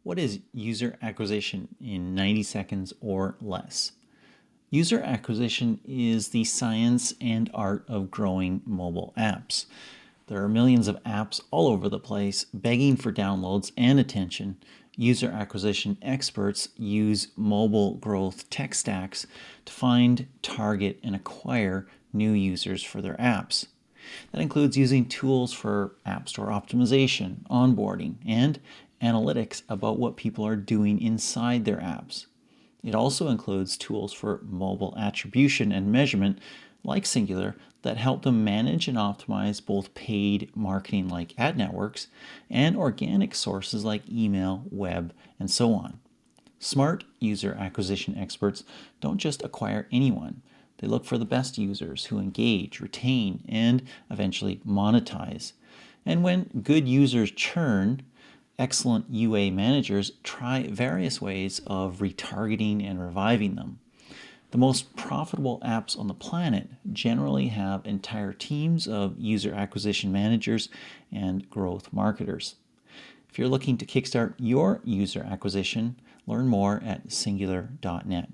What is user acquisition in 90 seconds or less? User acquisition is the science and art of growing mobile apps. There are millions of apps all over the place begging for downloads and attention. User acquisition experts use mobile growth tech stacks to find, target, and acquire new users for their apps. That includes using tools for App Store optimization, onboarding, and analytics about what people are doing inside their apps. It also includes tools for mobile attribution and measurement, like Singular, that help them manage and optimize both paid marketing like ad networks and organic sources like email, web, and so on. Smart user acquisition experts don't just acquire anyone. They look for the best users who engage, retain, and eventually monetize. And when good users churn, excellent UA managers try various ways of retargeting and reviving them. The most profitable apps on the planet generally have entire teams of user acquisition managers and growth marketers. If you're looking to kickstart your user acquisition, learn more at singular.net.